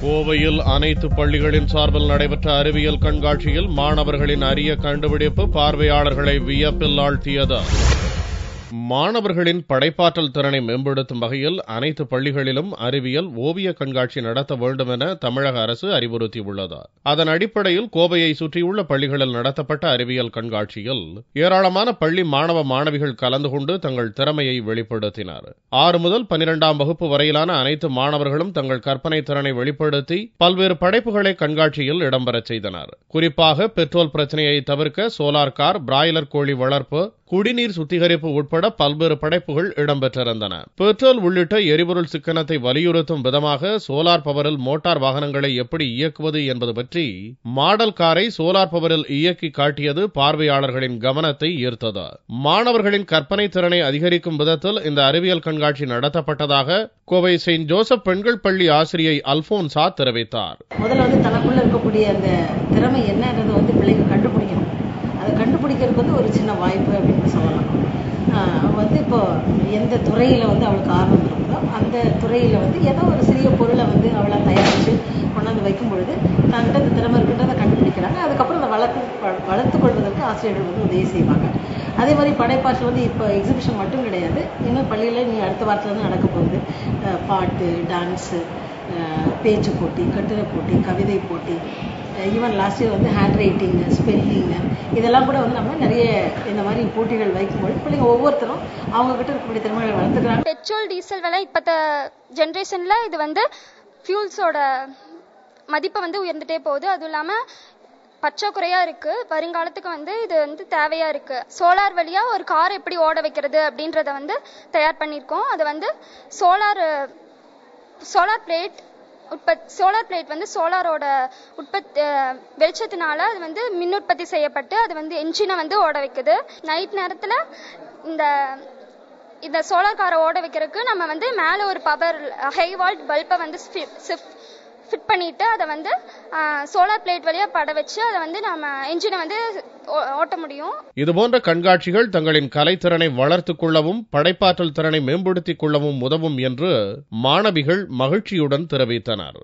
கோவையில் அனைத்து பள்ளிகளின் சார்பில் நடைபெற்ற அறிவியல் கண்காட்சியில் மாணவர்களின் அரிய கண்டுபிடிப்பு பார்வையாளர்களை வியப்பில் ஆழ்த்தியது. மாணவர்களின் படைப்பாற்றல் திறனை மேம்படுத்தும் வகையில் அனைத்து பள்ளிகளிலும் அறிவியல் ஓவிய கண்காட்சி நடத்த வேண்டும் என தமிழக அரசு அறிவுறுத்தியுள்ளது. அதன் அடிப்படையில் கோவையை சுற்றியுள்ள பள்ளிகளில் நடத்தப்பட்ட அறிவியல் கண்காட்சியில் ஏராளமான பள்ளி மாணவ மாணவிகள் கலந்து கொண்டு தங்கள் திறமையை வெளிப்படுத்தினர். 6 முதல் 12ஆம் வகுப்பு வரையிலான அனைத்து மாணவர்களும் தங்கள் கற்பனை திறனை வெளிப்படுத்தி பல்வேறு படைப்புகளை கண்காட்சியில் இடம்பெறச் செய்தனர். குறிப்பாக பெட்ரோல் பிரச்சனையை தவிர்க்க சோலார் கார், பிராய்லர் கோழி வளர்ப்பு, குடிநீர் சுத்திகரிப்பு உட்பட பல்வேறு படைப்புகள் இடம்பெற்றிருந்தன. பெட்ரோல் உள்ளிட்ட எரிபொருள் சிக்கனத்தை வலியுறுத்தும் விதமாக சோலார் பவரில் மோட்டார் வாகனங்களை எப்படி இயக்குவது என்பது பற்றி மாடல் காரை சோலார் பவரில் இயக்கி காட்டியது பார்வையாளர்களின் கவனத்தை ஈர்த்தது. மாணவர்களின் கற்பனை திறனை அதிகரிக்கும் விதத்தில் இந்த அறிவியல் கண்காட்சி நடத்தப்பட்டதாக கோவை செயின்ட் ஜோசப் பெண்கள் பள்ளி ஆசிரியை அல்போன்சா தெரிவித்தார். முதல்ல தனக்குள்ள இருக்கக்கூடிய அந்த திறமை என்னன்றது பிள்ளைங்க கண்டுபிடிக்கணும். அதை கண்டுபிடிக்கிறதுக்கு ஒரு சின்ன வாய்ப்பு அப்படின்னு சொல்லலாம். இப்போ எந்த துறையில் அவளுக்கு ஆர்வம் இருக்குதோ அந்த துறையில் ஏதோ ஒரு சிறிய பொருளை அவளை தயாரித்து கொண்டாந்து வைக்கும் பொழுது தன்கிட்ட இந்த திறமை இருக்குன்றதை கண்டுபிடிக்கிறாங்க. அதுக்கப்புறம் அதை வளர்த்து கொள்வதற்கு ஆசிரியர்கள் உதவி செய்வாங்க. அதே மாதிரி படைப்பாற்றல் இப்போ எக்ஸிபிஷன் மட்டும் கிடையாது, இன்னும் பள்ளியில் நீ அடுத்த வாரத்தில் நடக்க போகுது. பாட்டு, டான்ஸு, பேச்சு போட்டி, கட்டுரை போட்டி, கவிதை போட்டி, even last year hand writing, spelling, இதெல்லாம் கூட நம்ம நிறைய இந்த மாதிரி போட்டிகள் வைக்கும்போது பிள்ளைங்க ஒவ்வொருத்தரும் அவங்க கிட்ட இருக்கக்கூடிய திறமைகளை வளர்த்துக்கிறாங்க. பெட்ரோல் டீசல் விலை இப்பத்த ஜென்ரேஷன்ல இது ஃபியூல்ஸோட மதிப்பை உயர்ந்துட்டே போகுது. அதுவும் இல்லாமல் பற்றாக்குறையா இருக்கு. வருங்காலத்துக்கு இது தேவையா இருக்கு. சோலார் வழியா ஒரு கார் எப்படி ஓட வைக்கிறது அப்படின்றத தயார் பண்ணியிருக்கோம். அது சோலார் பிளேட் சோலாரோட வெளிச்சத்தினால அது மின் உற்பத்தி செய்யப்பட்டு அது என்ஜினை ஓட வைக்குது. நைட் நேரத்துல இந்த சோலார் காரை ஓட வைக்கிறதுக்கு நம்ம மேல ஒரு பவர் ஹை வால்ட் பல்பை ஃபிட் பண்ணிட்டு அதை சோலார் பிளேட் வழியா பட வச்சு அதை நம்ம என்ஜினை ஓட்ட முடியும். இதுபோன்ற கண்காட்சிகள் தங்களின் கலைத்திறனை வளர்த்துக் கொள்ளவும் படைப்பாற்றல் திறனை மேம்படுத்திக் கொள்ளவும் உதவும் என்று மாணவிகள் மகிழ்ச்சியுடன் தெரிவித்தனர்.